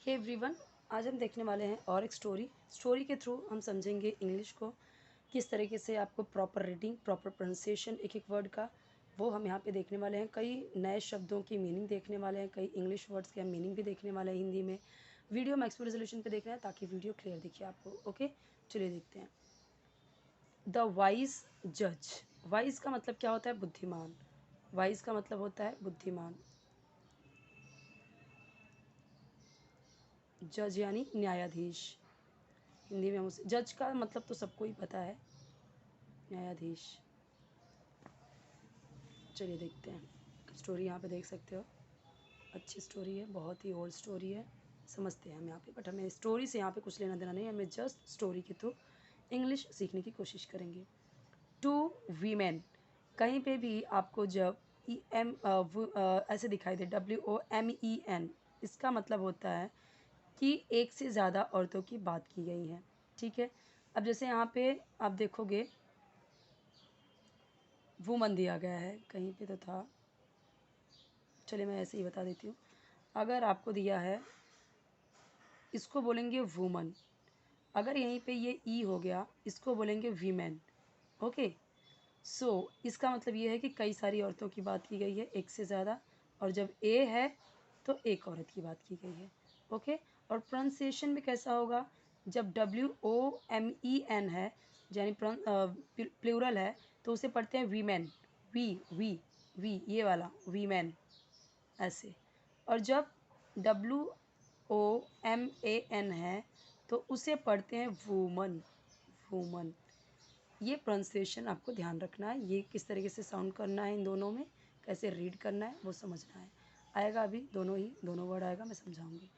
Hey everyone, आज हम देखने वाले हैं और एक स्टोरी के थ्रू हम समझेंगे इंग्लिश को किस तरीके से आपको प्रॉपर रीडिंग, प्रॉपर प्रोनाउंसिएशन एक एक वर्ड का वो हम यहाँ पे देखने वाले हैं। कई नए शब्दों की मीनिंग देखने वाले हैं, कई इंग्लिश वर्ड्स के हम मीनिंग भी देखने वाले हैं हिंदी में। वीडियो मैक्स रेजोल्यूशन पे देख रहे हैं ताकि वीडियो क्लियर दिखे आपको। ओके, चलिए देखते हैं। द वाइज जज। वाइज का मतलब क्या होता है? बुद्धिमान। वाइज का मतलब होता है बुद्धिमान। जज यानी न्यायाधीश। हिंदी में हम उसे जज का मतलब तो सबको ही पता है, न्यायाधीश। चलिए देखते हैं। स्टोरी यहाँ पे देख सकते हो, अच्छी स्टोरी है, बहुत ही ओल्ड स्टोरी है, समझते हैं हम यहाँ पे। बट हमें स्टोरी से यहाँ पे कुछ लेना देना नहीं, हमें जस्ट स्टोरी के थ्रू इंग्लिश सीखने की कोशिश करेंगे। टू वीमेन, कहीं पे भी आपको जब ऐसे दिखाई दे WOMEN, इसका मतलब होता है कि एक से ज़्यादा औरतों की बात की गई है। ठीक है, अब जैसे यहाँ पे आप देखोगे वुमन दिया गया है, कहीं पे तो था, चलिए मैं ऐसे ही बता देती हूँ। अगर आपको दिया है, इसको बोलेंगे वुमन। अगर यहीं पे ये ई हो गया, इसको बोलेंगे वीमेन। ओके, सो इसका मतलब ये है कि कई सारी औरतों की बात की गई है, एक से ज़्यादा। और जब ए है तो एक औरत की बात की गई है। ओके, और प्रोनाउंसिएशन भी कैसा होगा? जब WOMEN है, यानी प्लूरल है, तो उसे पढ़ते हैं वीमेन। वी ये वाला वीमेन, ऐसे। और जब WOMAN है तो उसे पढ़ते हैं वूमन। वूमन, ये प्रोनाउंसिएशन आपको ध्यान रखना है, ये किस तरीके से साउंड करना है, इन दोनों में कैसे रीड करना है वो समझना है। आएगा अभी, दोनों वर्ड आएगा, मैं समझाऊंगी।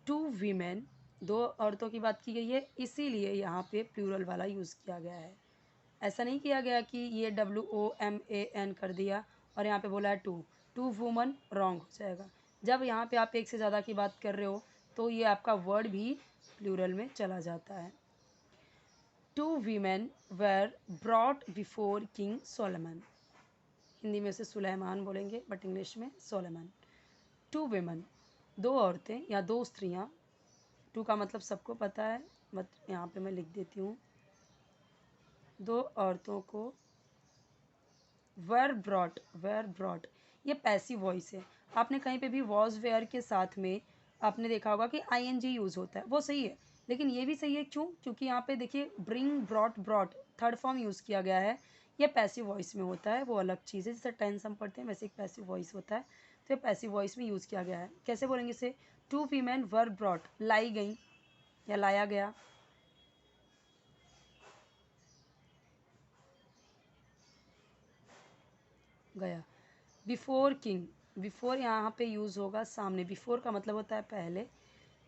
टू वीमेन, दो औरतों की बात की गई है, इसीलिए यहाँ पे प्लूरल वाला यूज़ किया गया है। ऐसा नहीं किया गया कि ये WOMAN कर दिया और यहाँ पे बोला है टू वुमन, रॉन्ग हो जाएगा। जब यहाँ पे आप एक से ज़्यादा की बात कर रहे हो तो ये आपका वर्ड भी प्लूरल में चला जाता है। Two women were brought before king Solomon. Hindi में उसे सुलेमान बोलेंगे, बट इंग्लिश में सोलोमन। टू वीमेन, दो औरतें या दो स्त्रियाँ। टू का मतलब सबको पता है, बट यहाँ पे मैं लिख देती हूँ। दो औरतों को वेर ब्रॉट, ये पैसिव वॉइस है। आपने कहीं पे भी वॉज वेयर के साथ में आपने देखा होगा कि ING यूज़ होता है, वो सही है, लेकिन ये भी सही है। क्यों? क्योंकि यहाँ पे देखिए bring, brought third form use किया गया है। ये पैसिव वॉइस में होता है, वो अलग चीज़ है। जैसे टेंस हम पढ़ते हैं वैसे एक पैसिव वॉइस होता है, तो ये पैसिव वॉइस में यूज़ किया गया है। कैसे बोलेंगे इसे? टू वीमेन वर ब्रॉट, लाई गई या लाया गया। गया। बिफोर किंग, बिफोर यहाँ पे यूज़ होगा सामने। बिफोर का मतलब होता है पहले,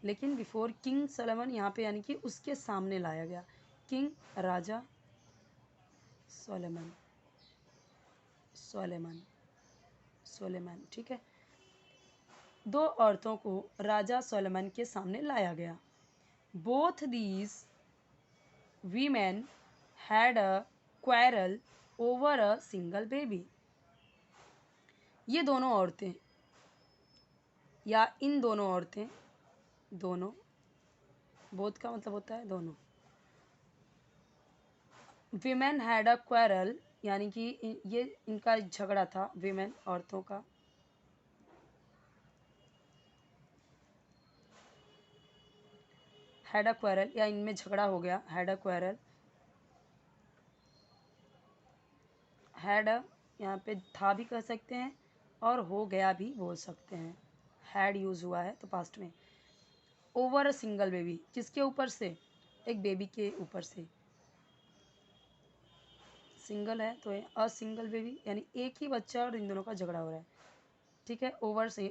लेकिन बिफोर किंग सोलोमन यहाँ पे यानी कि उसके सामने लाया गया। किंग, राजा, सोलोमन, सोलेमन, सोलेमन। ठीक है, दो औरतों को राजा सोलोमन के सामने लाया गया। Both these women had a quarrel over a single baby. ये दोनों औरतें या इन दोनों औरतें, दोनों, बोथ का मतलब होता है दोनों। वीमेन हैड अ क्वारल यानी कि ये इनका झगड़ा था, वीमेन औरतों का। हैड अ क्वारल या इनमें झगड़ा हो गया, हैड अ क्वारल। हैड यहाँ पे था भी कह सकते हैं और हो गया भी बोल सकते हैं। हैड यूज़ हुआ है तो पास्ट में। ओवर अ सिंगल बेबी, किसके ऊपर से? एक बेबी के ऊपर से। सिंगल है तो अ सिंगल बेबी यानी एक ही बच्चा और इन दोनों का झगड़ा हो रहा है। ठीक है, ओवर से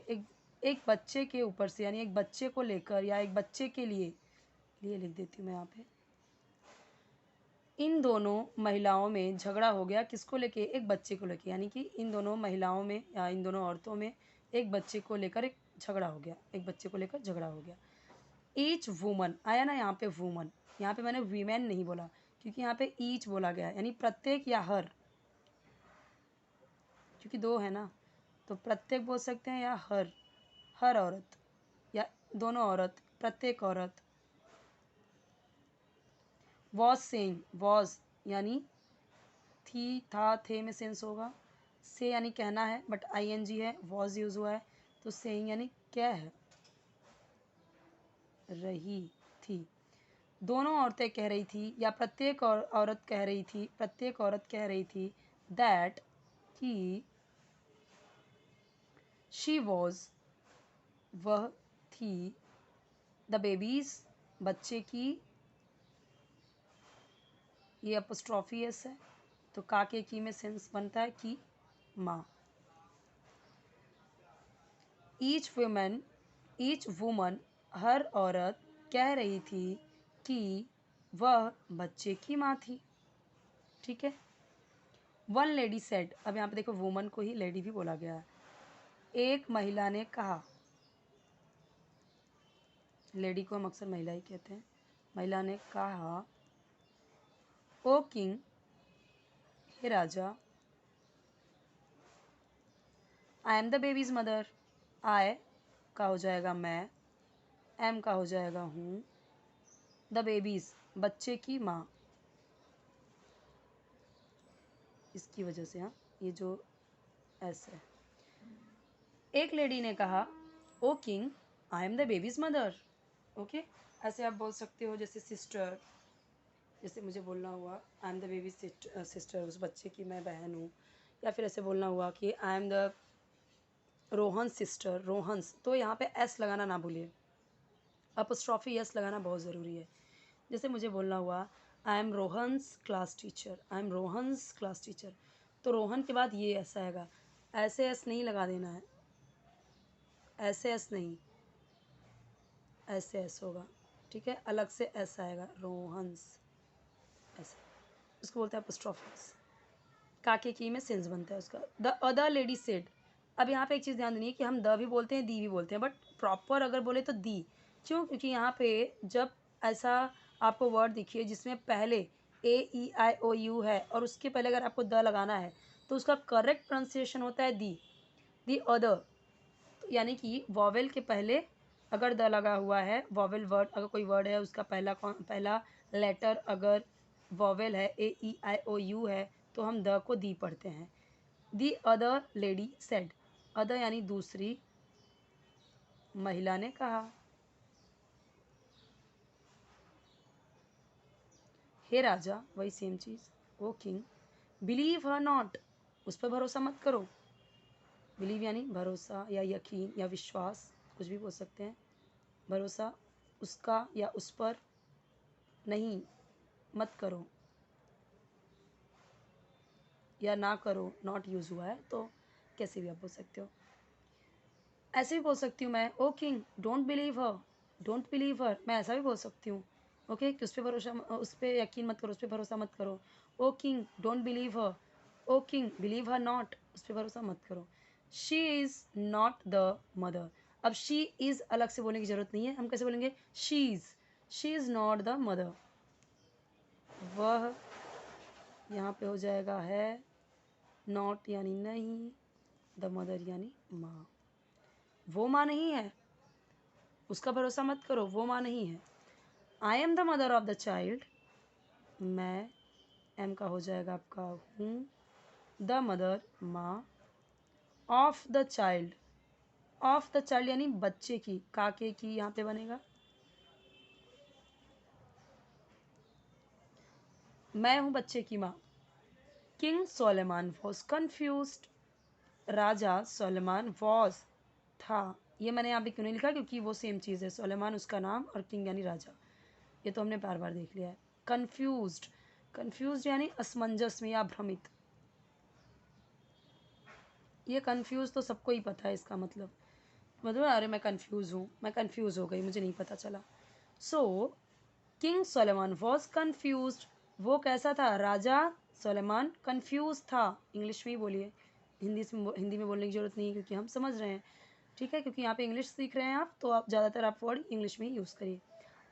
एक बच्चे के ऊपर से, यानी एक बच्चे को लेकर या एक बच्चे के लिए लिख देती हूँ मैं यहाँ पे। इन दोनों महिलाओं में झगड़ा हो गया, किसको लेके? एक बच्चे को लेके, यानी कि इन दोनों महिलाओं में या इन दोनों औरतों में एक बच्चे को लेकर एक झगड़ा हो गया, एक बच्चे को लेकर झगड़ा हो गया। ईच वुमन आया ना यहाँ पे, वुमन, यहाँ पे मैंने वीमेन नहीं बोला क्योंकि यहाँ पे ईच बोला गया है, यानी प्रत्येक या हर, क्योंकि दो है ना, तो प्रत्येक बोल सकते हैं या हर औरत या दोनों औरत, प्रत्येक औरत। वॉज सेइंग, वॉज यानी थी, था, थे में सेंस होगा। से यानी कहना है बट आईएनजी है, वॉज यूज हुआ है, तो सेइंग यानी कह रही थी। दोनों औरतें कह रही थी या प्रत्येक औरत कह रही थी, प्रत्येक औरत कह रही थी दैट कि शी वॉज वह थी, द बेबीज बच्चे की, ये अपोस्ट्रॉफी एस है तो काके की में सेंस बनता है कि माँ। ईच वुमन हर औरत कह रही थी कि वह बच्चे की माँ थी। ठीक है। वन लेडी सेड, अब यहाँ पे देखो वुमन को ही लेडी भी बोला गया है। एक महिला ने कहा, लेडी को हम अक्सर महिला ही कहते हैं। महिला ने कहा, ओ किंग, हे राजा, I am the baby's mother. आई का हो जाएगा मैं, एम का हो जाएगा हूँ, द बेबीज बच्चे की माँ। इसकी वजह से हाँ ये जो एस है। एक लेडी ने कहा, O king, I am the baby's mother. Okay, ऐसे आप बोल सकते हो जैसे सिस्टर, जैसे मुझे बोलना हुआ आई एम द बेबी सिस्टर, उस बच्चे की मैं बहन हूँ। या फिर ऐसे बोलना हुआ कि आई am the Rohan sister, Rohan's, तो यहाँ पे एस लगाना ना भूलिए, अपोस्ट्रॉफी एस लगाना बहुत ज़रूरी है। जैसे मुझे बोलना हुआ I am Rohan's class teacher, I am Rohan's class teacher, तो रोहन के बाद ये ऐसा आएगा, ऐसे एस नहीं लगा देना है, ऐसे एस नहीं, ऐसे एस होगा। ठीक है, अलग से एस आएगा, रोहन्स ऐसे, उसको बोलते हैं अपोस्ट्रॉफी। काके की में सेंस बनता है उसका। द अदर लेडी सेड, अब यहाँ पे एक चीज़ ध्यान देनी है कि हम द भी बोलते हैं, दी भी बोलते हैं, बट प्रॉपर अगर बोले तो दी। क्यों? क्योंकि यहाँ पे जब ऐसा आपको वर्ड दिखिए जिसमें पहले AEIOU है और उसके पहले अगर आपको द लगाना है तो उसका करेक्ट प्रोनाउंसिएशन होता है दी अदर। तो यानी कि वॉवेल के पहले अगर द लगा हुआ है, वॉवेल वर्ड अगर कोई वर्ड है उसका पहला लेटर अगर वॉवेल है, AEIOU है, तो हम द को दी पढ़ते हैं। The other lady said, other यानी दूसरी महिला ने कहा, हे राजा, वही सेम चीज, O king, believe her not, उस पर भरोसा मत करो। बिलीव यानी भरोसा या यकीन या विश्वास, कुछ भी बोल सकते हैं। भरोसा उसका या उस पर नहीं, मत करो या ना करो, नॉट यूज़ हुआ है तो कैसे भी आप बोल सकते हो। ऐसे भी बोल सकती हूँ मैं, O king don't believe her, don't believe her, मैं ऐसा भी बोल सकती हूँ। ओके, कि उस पर भरोसा, उस पर यकीन मत करो, उस पर भरोसा मत करो। O king don't believe her, O king believe her not, उस पर भरोसा मत करो। She is not the mother, अब शी इज़ अलग से बोलने की ज़रूरत नहीं है, हम कैसे बोलेंगे, she is not the mother. वह यहाँ पे हो जाएगा है, नॉट यानी नहीं, द मदर यानी माँ। वो माँ नहीं है, उसका भरोसा मत करो, वो माँ नहीं है। आई am the mother of the child, मैं, एम का हो जाएगा आपका हूँ, द मदर माँ, of the child, of the child यानी बच्चे की, काके की यहाँ पे बनेगा, मैं हूँ बच्चे की माँ। किंग सोलेमान वॉज कन्फ्यूज्ड, राजा सोलेमान वॉज था, ये मैंने यहाँ पे क्यों नहीं लिखा, क्योंकि वो सेम चीज़ है, सोलेमान उसका नाम और किंग यानी राजा, ये तो हमने बार बार देख लिया है। कन्फ्यूज्ड, कन्फ्यूज्ड यानी असमंजस में या भ्रमित, ये कन्फ्यूज़ तो सबको ही पता है इसका मतलब अरे मैं कन्फ्यूज़ हूँ, मैं कन्फ्यूज़ हो गई, मुझे नहीं पता चला। सो किंग सोलेमान वॉज कन्फ्यूज्ड, वो कैसा था, राजा सोलेमान कन्फ्यूज था। इंग्लिश में ही बोलिए, हिंदी में बोलने की ज़रूरत नहीं है क्योंकि हम समझ रहे हैं। ठीक है, क्योंकि यहाँ पे इंग्लिश सीख रहे हैं आप, तो आप ज़्यादातर आप वर्ड इंग्लिश में ही यूज़ करिए।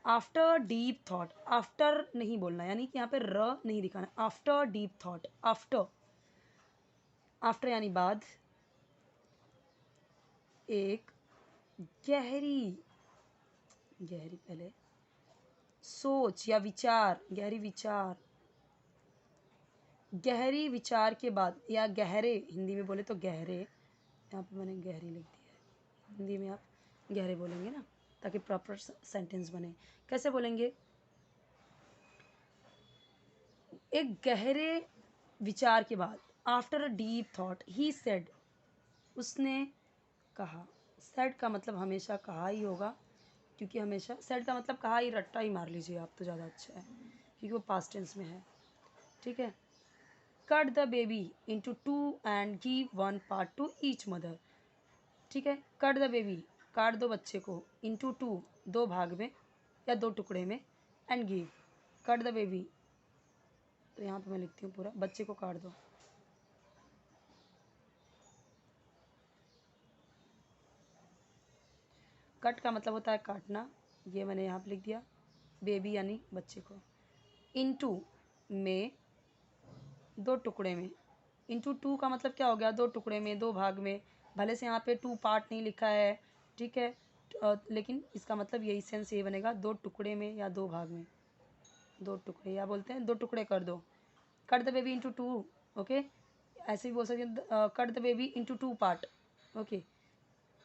आफ्टर डीप थाट, आफ्टर नहीं बोलना, यानी कि यहाँ पे र नहीं दिखाना, after deep thought, after, after यानी बाद, एक गहरी गहरी पहले, सोच या विचार, गहरी विचार, गहरी विचार के बाद या गहरे, हिंदी में बोले तो गहरे, यहाँ पे मैंने गहरी लिख दिया है, हिंदी में आप गहरे बोलेंगे ना ताकि प्रॉपर सेंटेंस बने। कैसे बोलेंगे? एक गहरे विचार के बाद, after a deep thought he said, उसने कहा। सेड का मतलब हमेशा कहा ही होगा, क्योंकि हमेशा सेड का मतलब कहा ही, रट्टा ही मार लीजिए आप तो ज़्यादा अच्छा है, क्योंकि वो पास्ट टेंस में है। ठीक है। Cut the baby into two and give one part two each mother. ठीक है। कट द बेबी, काट दो बच्चे को, इंटू टू, दो भाग में या दो टुकड़े में, and give, cut the baby, तो यहाँ पे मैं लिखती हूँ पूरा, बच्चे को काट दो। कट का मतलब होता है काटना, ये मैंने यहाँ पे लिख दिया, बेबी यानी बच्चे को, इनटू में, दो टुकड़े में, इंटू टू का मतलब क्या हो गया, दो टुकड़े में, दो भाग में, भले से यहाँ पे टू पार्ट नहीं लिखा है, ठीक है, लेकिन इसका मतलब यही सेंस ये बनेगा, दो टुकड़े में या दो भाग में, दो टुकड़े, या बोलते हैं दो टुकड़े कर दो, cut the baby into two, okay, ऐसे भी बोल सकते हैं cut the baby into two part, okay,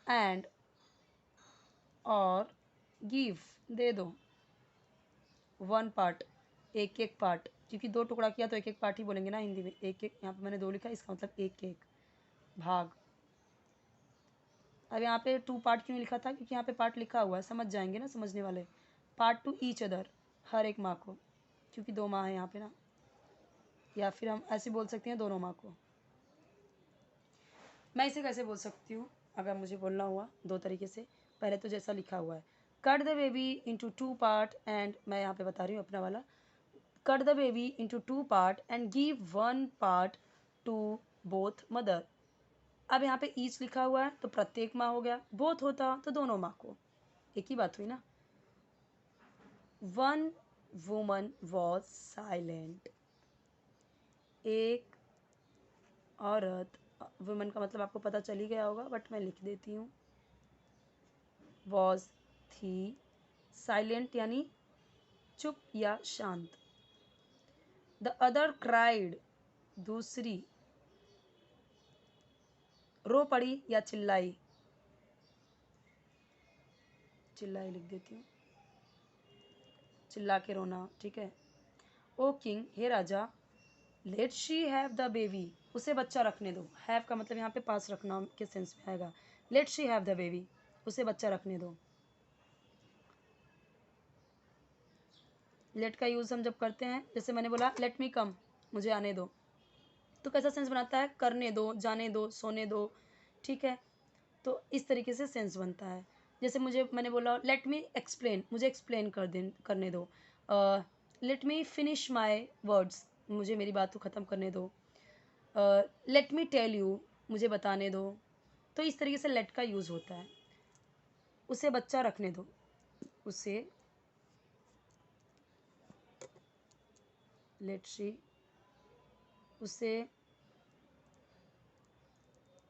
and और गिव, दे दो, वन पार्ट, एक एक पार्ट, क्योंकि दो टुकड़ा किया तो एक एक पार्ट ही बोलेंगे ना हिंदी में, एक एक, यहाँ पे मैंने दो लिखा, इसका मतलब एक एक भाग। अब यहाँ पे टू पार्ट क्यों लिखा था, क्योंकि यहाँ पे पार्ट लिखा हुआ है, समझ जाएंगे ना समझने वाले, पार्ट टू ईच अदर, हर एक माँ को, क्योंकि दो माँ है यहाँ पे ना, या फिर हम ऐसे बोल सकते हैं दोनों माँ को। मैं इसे कैसे बोल सकती हूँ अगर मुझे बोलना हुआ, दो तरीके से, पहले तो जैसा लिखा हुआ है, cut the baby into two part and, मैं यहाँ पे बता रही हूँ अपना वाला, cut the baby into two part and give one part two both mother. अब यहाँ पे ईच लिखा हुआ है तो प्रत्येक माँ हो गया, बोथ होता तो दोनों माँ को, एक ही बात हुई ना। वन वुमन वॉज साइलेंट, एक औरत, वुमन का मतलब आपको पता चल ही गया होगा बट मैं लिख देती हूँ, वॉज थी, साइलेंट यानी चुप या शांत, द अदर क्राइड, दूसरी रो पड़ी या चिल्लाई, चिल्लाई लिख देती हूँ, चिल्ला के रोना, ठीक है। ओ किंग, हे राजा, let she have the baby, उसे बच्चा रखने दो, हैव का मतलब यहाँ पे पास रखना के सेंस में आएगा, let she have the baby, उसे बच्चा रखने दो। लेट का यूज़ हम जब करते हैं, जैसे मैंने बोला लेट मी कम, मुझे आने दो, तो कैसा सेंस बनाता है, करने दो, जाने दो, सोने दो, ठीक है, तो इस तरीके से सेंस बनता है। जैसे मैंने बोला लेट मी एक्सप्लेन, मुझे एक्सप्लेन करने दो, let me finish my words, मुझे मेरी बात को ख़त्म करने दो, लेट मी टेल यू, मुझे बताने दो, तो इस तरीके से लेट का यूज़ होता है। उसे बच्चा रखने दो, उसे, लेट शी, उसे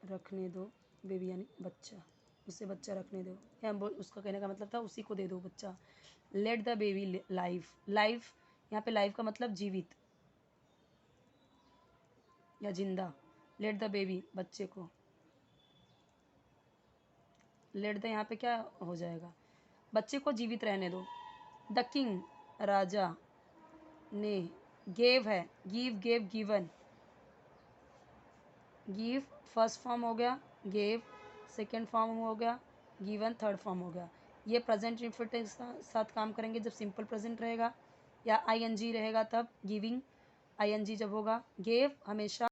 रखने दो, बेबी यानी बच्चा, उसे बच्चा रखने दो, या उसका कहने का मतलब था उसी को दे दो बच्चा। Let the baby life, life यहाँ पे लाइफ का मतलब जीवित या जिंदा, लेट द बेबी बच्चे को, लेट द यहाँ पे क्या हो जाएगा, बच्चे को जीवित रहने दो। द किंग, राजा ने, गेव है, give gave given, give first form हो गया, गेव सेकेंड फॉर्म हो गया, गिवन थर्ड फॉर्म हो गया। ये प्रेजेंट इंफिनिटिव के साथ काम करेंगे जब सिंपल प्रेजेंट रहेगा, या आईएनजी रहेगा तब, गिविंग आईएनजी जब होगा, गेव हमेशा